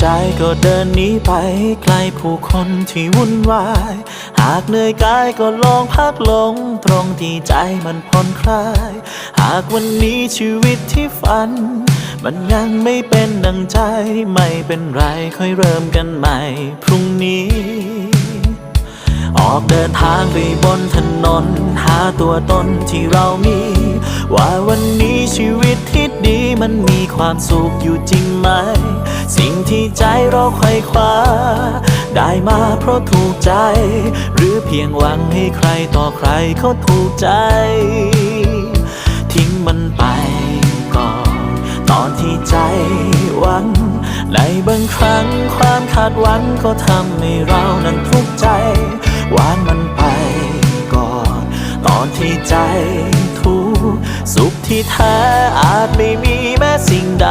ใจก็เดินหนีไปไกลผู้คนที่วุ่นวายหากเหนื่อยกายก็ลองพักลงตรงที่ใจมันผ่อนคลายหากวันนี้ชีวิตที่ฝันมันยังไม่เป็นดังใจไม่เป็นไรค่อยเริ่มกันใหม่พรุ่งนี้ออกเดินทางไปบนถนนหาตัวตนที่เรามีว่าวันนี้ชีวิตที่ดีมันมีความสุขอยู่จริงไหมสิ่งที่ใจเราไขว่คว้าได้มาเพราะถูกใจหรือเพียงหวังให้ใครต่อใครเขาถูกใจทิ้งมันไปก่อนตอนที่ใจหวังในบางครั้งความคาดหวังก็ทำให้เรานั้นทุกข์ใจวางมันไปก่อนตอนที่ใจทุกข์สุขที่แท้อาจไม่มีแม้สิ่งใด